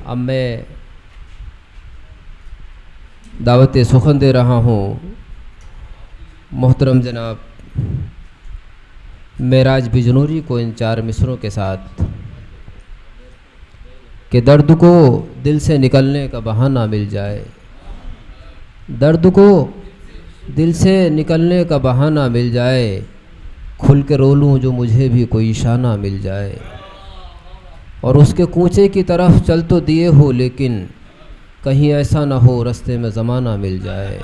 अब मैं दावत सुखन दे रहा हूँ मोहतरम जनाब मेराज बिजनूरी को इन 4 मिसरों के साथ कि दर्द को दिल से निकलने का बहाना मिल जाए, दर्द को दिल से निकलने का बहाना मिल जाए, खुल के रो लूँ जो मुझे भी कोई इशाना मिल जाए। और उसके कूचे की तरफ चल तो दिए हो लेकिन कहीं ऐसा ना हो रास्ते में ज़माना मिल जाए।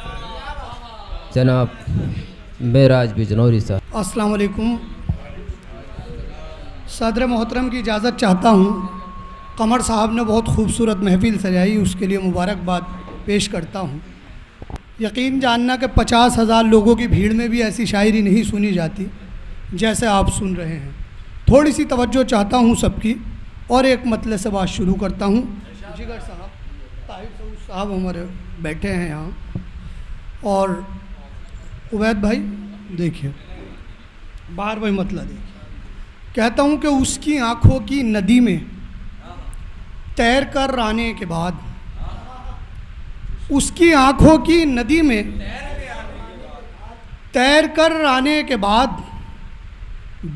जनाब मेराज बिजनौरी साहब। अस्सलाम वालेकुम। सदर मोहतरम की इजाज़त चाहता हूँ। कमर साहब ने बहुत खूबसूरत महफिल सजाई, उसके लिए मुबारकबाद पेश करता हूँ। यकीन जानना कि 50,000 लोगों की भीड़ में भी ऐसी शायरी नहीं सुनी जाती जैसे आप सुन रहे हैं। थोड़ी सी तवज्जो चाहता हूँ सबकी और एक मतले से बात शुरू करता हूँ। जिगर साहब, ताहिर सऊद साहब हमारे बैठे हैं यहाँ, और उबैद भाई देखिए, बाहर भाई मतला देखिए। कहता हूँ कि उसकी आँखों की नदी में तैर कर आने के बाद, उसकी आँखों की नदी में तैर कर आने के बाद,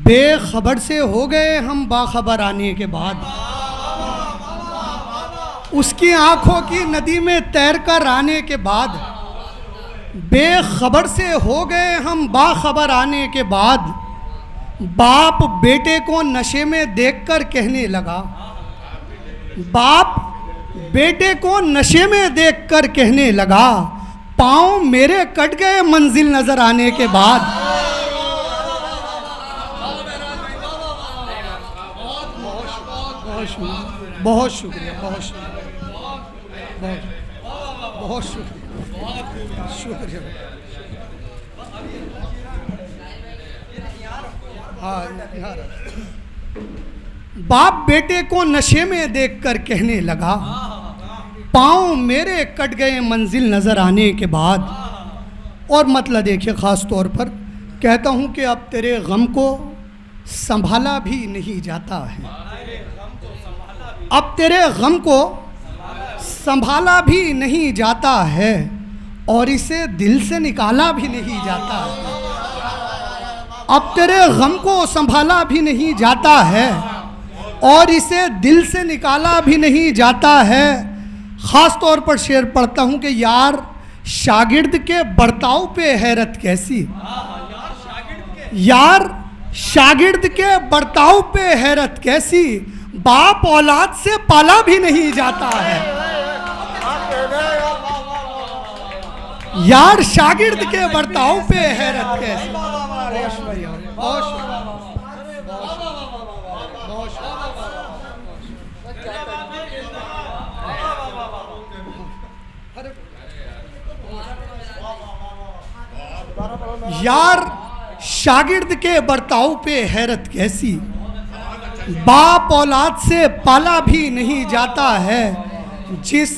बेखबर से हो गए हम बाखबर आने के बाद। उसकी आँखों की नदी में तैर कर आने के बाद, बेखबर से हो गए हम बाखबर आने के बाद, बाप बेटे को नशे में देखकर कहने लगा, बाप बेटे को नशे में देखकर कहने लगा, पाँव मेरे कट गए मंजिल नजर आने के बाद। बहुत शुक्रिया, बहुत शुक्रिया, बहुत शुक्रिया, शुक्रिया। हाँ यार, बाप बेटे को नशे में देखकर कहने लगा, पाँव मेरे कट गए मंजिल नज़र आने के बाद। और मतलब देखिए, ख़ास तौर पर कहता हूँ कि अब तेरे गम को संभाला भी नहीं जाता है, अब तेरे गम को संभाला भी नहीं जाता है, और इसे दिल से निकाला भी नहीं जाता है। अब तेरे गम को संभाला भी नहीं जाता है और इसे दिल से निकाला भी नहीं जाता है। ख़ास तौर पर शेर पढ़ता हूँ कि यार शागिर्द के बर्ताव पे हैरत कैसी, यार शागिर्द के बर्ताव पे हैरत कैसी, बाप औलाद से पाला भी नहीं जाता है। यार शागिर्द के बर्ताव पे हैरत कैसी। यार शागिर्द के बर्ताव पे हैरत कैसी, बाप औलाद से पाला भी नहीं जाता है। जिस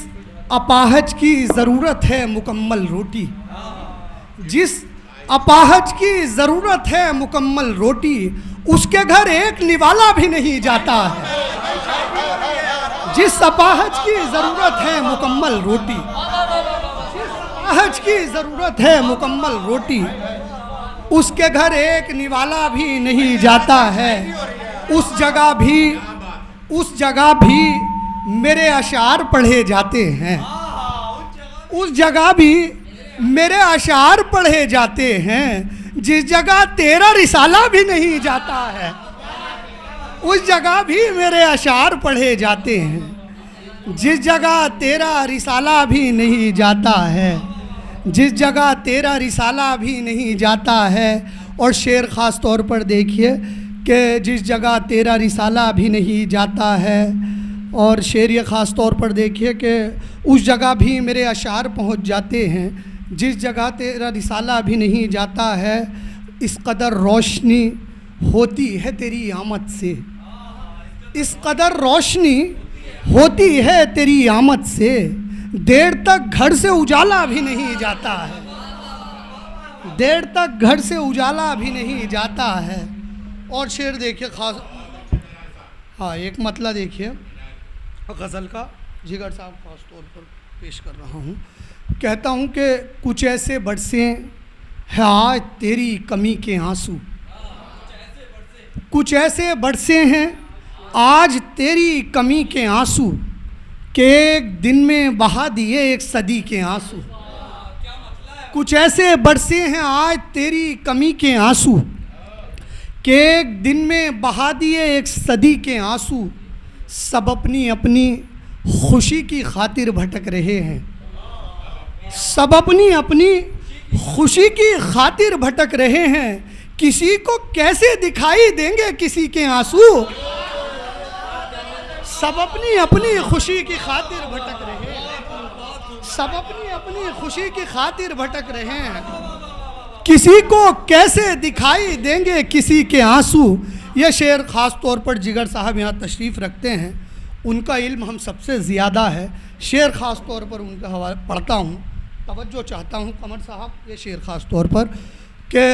अपाहज की ज़रूरत है मुकम्मल रोटी, जिस अपाहज की ज़रूरत है मुकम्मल रोटी, उसके घर एक निवाला भी नहीं जाता है। जिस अपाहज की ज़रूरत है मुकम्मल रोटी, जिस अपाहज की ज़रूरत है मुकम्मल रोटी, उसके घर एक निवाला भी नहीं जाता है। उस जगह भी मेरे अशार पढ़े जाते हैं, उस जगह भी मेरे अशार पढ़े जाते हैं, जिस जगह तेरा रिसाला भी नहीं जाता है, उस जगह भी मेरे अशार पढ़े जाते हैं, जिस जगह तेरा रिसाला भी नहीं जाता है, जिस जगह तेरा रिसाला भी नहीं जाता है। और शेर ख़ास तौर पर देखिए कि जिस जगह तेरा रिसाला भी नहीं जाता है, और शेर ये ख़ास तौर पर देखिए कि उस जगह भी मेरे अशार पहुंच जाते हैं, जिस जगह तेरा रिसाला भी नहीं जाता है। इस कदर रोशनी होती है तेरी आमद से, इस कदर रोशनी होती है तेरी आमद से, देर तक घर से उजाला भी नहीं जाता है, देर तक घर से उजाला भी नहीं जाता है। और शेर देखिए खास, हाँ एक मतला देखिए गज़ल का, जिगर साहब खास तौर पर पेश कर रहा हूँ। कहता हूँ कि कुछ ऐसे बरसे हैं आज तेरी कमी के आंसू, कुछ ऐसे बरसे हैं आज तेरी कमी के आंसू, कि एक दिन में बहा दिए एक सदी के आंसू। कुछ ऐसे बरसे हैं आज तेरी कमी के आंसू, कि एक दिन में बहा दिए एक सदी के आंसू। सब अपनी अपनी खुशी की खातिर भटक रहे हैं, सब अपनी अपनी खुशी की खातिर भटक रहे हैं। किसी को कैसे दिखाई देंगे किसी के आंसू, सब अपनी अपनी खुशी की खातिर भटक रहे हैं, सब अपनी अपनी खुशी की खातिर भटक रहे हैं। किसी को कैसे दिखाई देंगे किसी के आंसू। यह शेर ख़ास तौर पर जिगर साहब यहाँ तशरीफ़ रखते हैं, उनका इल्म हम सबसे ज़्यादा है। शेर ख़ास तौर पर उनका हवाला पढ़ता हूँ, तवज्जो चाहता हूँ कमर साहब, ये शेर ख़ास तौर पर कि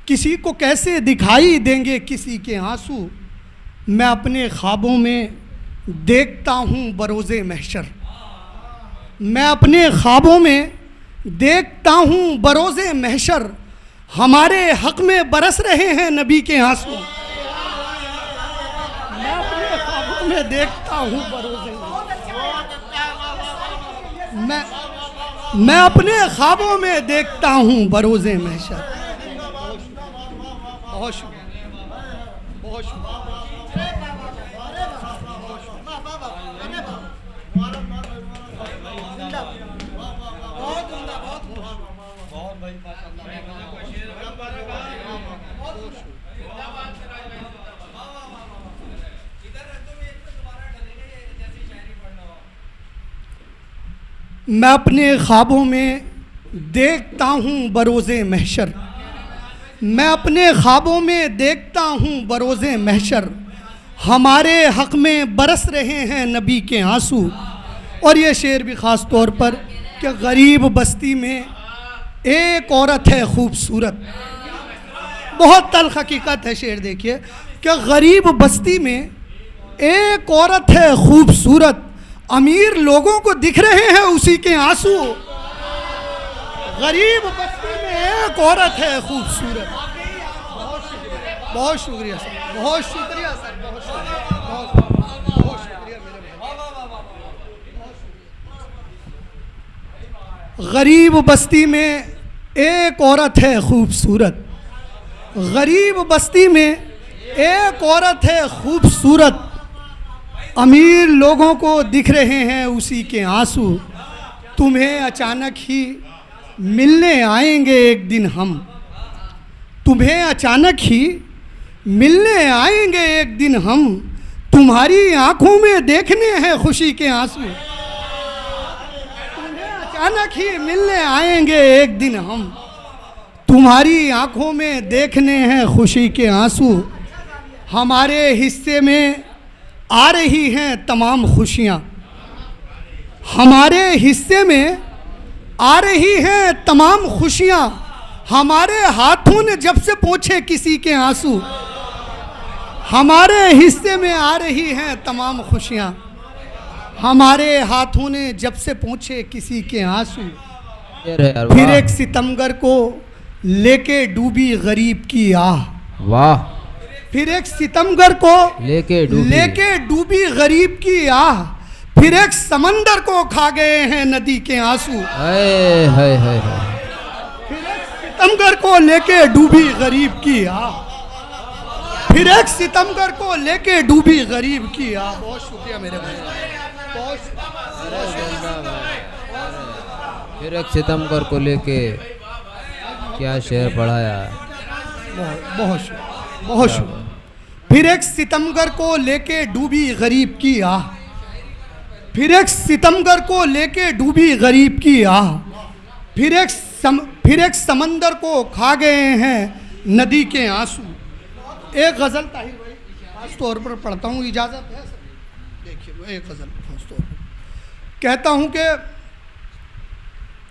किसी को कैसे दिखाई देंगे किसी के आंसू, मैं अपने ख्वाबों में देखता हूँ बरोज़े महशर, मैं अपने ख्वाबों में देखता हूँ बरोज़े महशर। हमारे हक़ में बरस रहे हैं नबी के आंसू, मैं अपने ख्वाबों में देखता हूँ बरोज़े महशर, मैं अपने ख्वाबों में देखता हूँ बरोज़े महशर। बहुत शुक्रिया, बहुत शुक्रिया। मैं अपने ख्वाबों में देखता हूँ बरोज़े महशर, मैं अपने ख्वाबों में देखता हूँ बरोज़े महशर। हमारे हक़ में बरस रहे हैं नबी के आंसू। और ये शेर भी ख़ास तौर पर कि गरीब बस्ती में एक औरत है खूबसूरत, बहुत तल्ख़ हकीकत है। शेर देखिए कि गरीब बस्ती में एक औरत है खूबसूरत, अमीर लोगों को दिख रहे हैं उसी के आंसू। गरीब बस्ती में एक औरत है खूबसूरत। बहुत शुक्रिया सर, बहुत शुक्रिया सर, बहुत शुक्रिया, बहुत शुक्रिया मेरे भाई। गरीब बस्ती में एक औरत है खूबसूरत, गरीब बस्ती में एक औरत है खूबसूरत, अमीर लोगों को दिख रहे हैं उसी के आंसू। तुम्हें अचानक ही मिलने आएंगे एक दिन हम, तुम्हें अचानक ही मिलने आएंगे एक दिन हम, तुम्हारी आंखों में देखने हैं खुशी के आंसू। तुम्हें अचानक ही मिलने आएंगे एक दिन हम, तुम्हारी आंखों में देखने हैं खुशी के आंसू। हमारे हिस्से में आ रही हैं तमाम खुशियाँ, हमारे हिस्से में आ रही हैं तमाम खुशियाँ। हमारे हाथों ने जब से पोंछे किसी के आंसू, हमारे हिस्से में आ रही हैं तमाम खुशियाँ। हमारे हाथों ने जब से पोंछे किसी के आंसू। फिर एक सितमगर को लेके डूबी गरीब की आह, वाह। फिर एक सितमगर को लेके डूबी गरीब की आह, फिर एक समंदर को खा गए हैं नदी के आंसू। हाय हाय हाय। फिर एक सितमगर को लेके डूबी गरीब की आह, फिर एक सितमगर को लेके डूबी गरीब की आह। बहुत शुक्रिया मेरे भाई, बहुत फिर एक सितमगर को लेके क्या शेर पढ़ाया। बहुत शुक्रिया, बहुत शुक्रिया। फिर एक सितमगर को लेके डूबी गरीब की आह, फिर एक सितमगर को लेके डूबी गरीब की आह, फिर एक समंदर को खा गए हैं नदी के आंसू। एक गज़ल ताहिर भाई खास तौर पर पढ़ता हूँ, इजाज़त है सर? देखिए एक गज़ल खास तौर पर कहता हूँ कि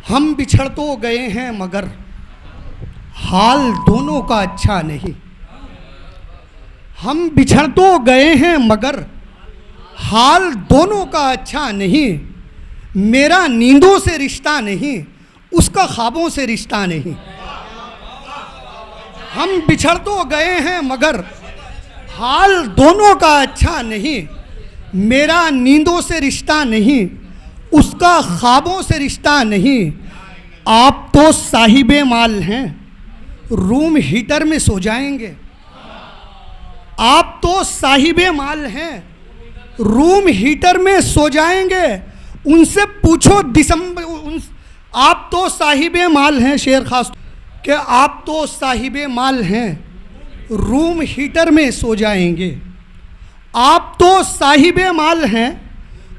हम बिछड़ तो गए हैं मगर हाल दोनों का अच्छा नहीं। हम बिछड़ तो गए हैं मगर हाल दोनों का अच्छा नहीं, मेरा नींदों से रिश्ता नहीं, उसका ख्वाबों से रिश्ता नहीं। हम बिछड़ तो गए हैं मगर हाल दोनों का अच्छा नहीं, मेरा नींदों से रिश्ता नहीं, उसका ख्वाबों से रिश्ता नहीं। आप तो साहिबे माल हैं, रूम हीटर में सो जाएंगे। आप तो साहिबे माल हैं, रूम हीटर में सो जाएंगे। उनसे पूछो आप तो साहिबे माल हैं, शेर खास कि आप तो साहिबे माल हैं, रूम हीटर में सो जाएंगे। आप तो साहिबे माल हैं,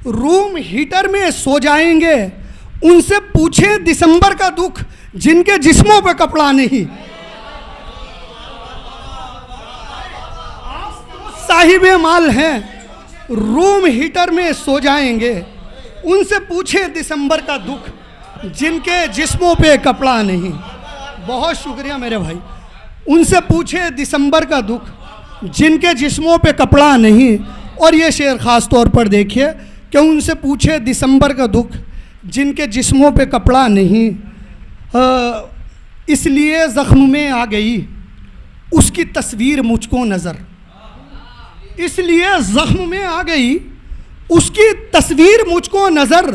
रूम हीटर में सो जाएंगे। उनसे पूछे दिसंबर का दुख, जिनके जिस्मों पे कपड़ा नहीं। आप तो साहिबे माल हैं, रूम हीटर में सो जाएंगे। उनसे पूछे दिसंबर का दुख, जिनके जिस्मों पे कपड़ा नहीं। बहुत शुक्रिया मेरे भाई। उनसे पूछे दिसंबर का दुख, जिनके जिस्मों पे कपड़ा नहीं। और ये शेर ख़ास तौर पर देखिए कि उनसे पूछे दिसंबर का दुख, जिनके जिस्मों पे कपड़ा नहीं। इसलिए ज़ख्म में आ गई उसकी तस्वीर मुझको नज़र, इसलिए ज़ख्म में आ गई उसकी तस्वीर मुझको नज़र।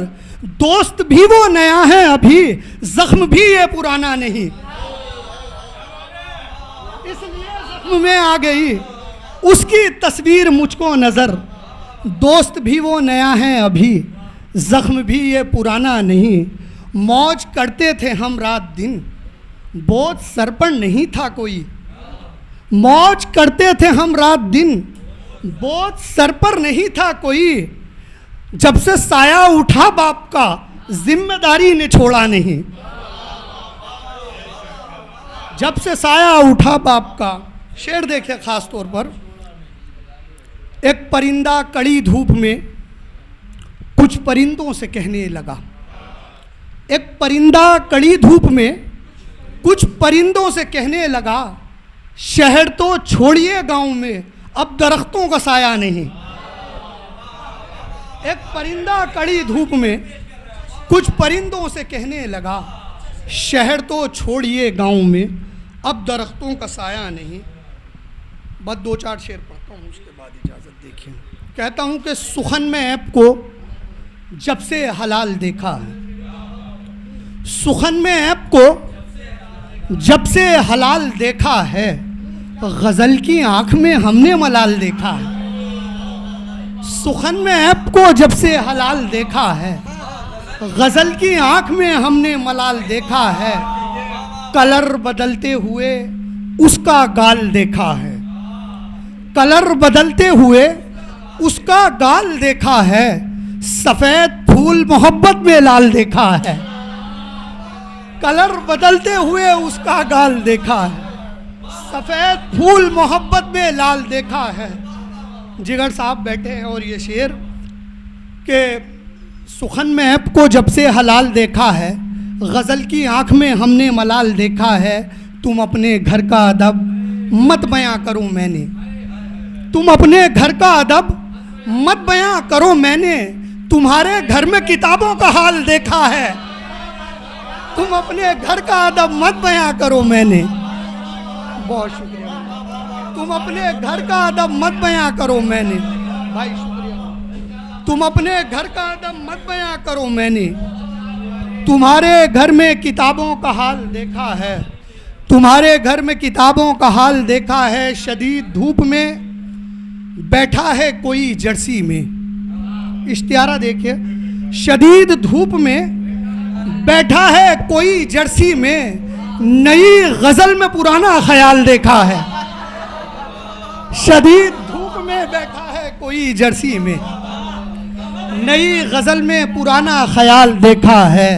दोस्त भी वो नया है अभी, ज़ख्म भी ये पुराना नहीं। इसलिए ज़ख्म में आ गई उसकी तस्वीर मुझको नज़र। दोस्त भी वो नया है अभी, ज़ख्म भी ये पुराना नहीं। मौज करते थे हम रात दिन, बोझ सर पर नहीं था कोई। मौज करते थे हम रात दिन, बोझ सर पर नहीं था कोई। जब से साया उठा बाप का, जिम्मेदारी ने छोड़ा नहीं। जब से साया उठा बाप का। शेर देखिए खास तौर पर, एक परिंदा कड़ी धूप में कुछ परिंदों से कहने लगा। एक परिंदा कड़ी धूप में कुछ परिंदों से कहने लगा, शहर तो छोड़िए गांव में, अब दरख्तों का साया नहीं। एक परिंदा कड़ी धूप में कुछ परिंदों से कहने लगा, शहर तो छोड़िए गांव में, अब दरख्तों का साया नहीं। बस 2-4 शेर पढ़ता हूँ, उसके बाद इजाज़त देखिए। कहता हूँ कि सुखन में ऐप को जब से हलाल देखा है, सुखन में ऐप को जब से हलाल देखा है, गज़ल की आँख में हमने मलाल देखा है। सुखन में ऐप को जब से हलाल देखा है, गज़ल की आँख में हमने मलाल देखा है। कलर बदलते हुए उसका गाल देखा है, कलर बदलते हुए उसका गाल देखा है। सफ़ेद फूल मोहब्बत में लाल देखा है, कलर बदलते हुए उसका गाल देखा है। सफ़ेद फूल मोहब्बत में लाल देखा है। जिगर साहब बैठे हैं और ये शेर के सुखन में ऐप को जब से हलाल देखा है, गज़ल की आँख में हमने मलाल देखा है। तुम अपने घर का अदब मत बयां करो मैंने, तुम अपने घर का अदब मत बयां करो मैंने। तुम्हारे घर में किताबों का हाल देखा है, तुम अपने घर का अदब मत बयां करो मैंने। बहुत शुक्रिया। तुम अपने घर का अदब मत बयां करो मैंने, भाई शुक्रिया। तुम अपने घर का अदब मत बयां करो मैंने। तुम्हारे घर में किताबों का हाल देखा है, तुम्हारे घर में किताबों का हाल देखा है। शदीद धूप में बैठा है कोई जर्सी में, इश्तियारा देखिए। शदीद धूप में बैठा है कोई जर्सी में, नई गज़ल में पुराना ख्याल देखा है। शदीद धूप में बैठा है कोई जर्सी में, नई गज़ल में पुराना ख्याल देखा है।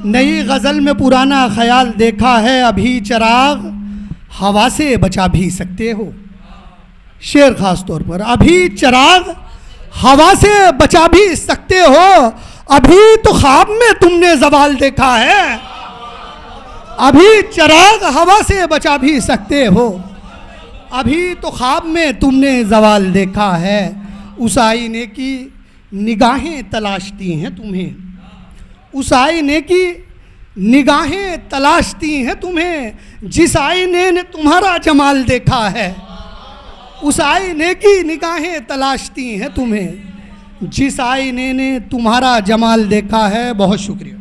नई गज़ल में पुराना ख्याल देखा है। अभी चिराग हवा से बचा भी सकते हो। शेर खास तौर पर, अभी चिराग हवा से बचा भी सकते हो। अभी तो ख्वाब में तुमने ज़वाल देखा है, अभी चिराग हवा से बचा भी सकते हो। अभी तो ख्वाब में तुमने ज़वाल देखा है। उस आईने की निगाहें तलाशती हैं तुम्हें, उस आईने की निगाहें तलाशती हैं तुम्हें, जिस आईने ने तुम्हारा जमाल देखा है। उस आईने की निगाहें तलाशती हैं तुम्हें, जिस आईने ने तुम्हारा जमाल देखा है। बहुत शुक्रिया।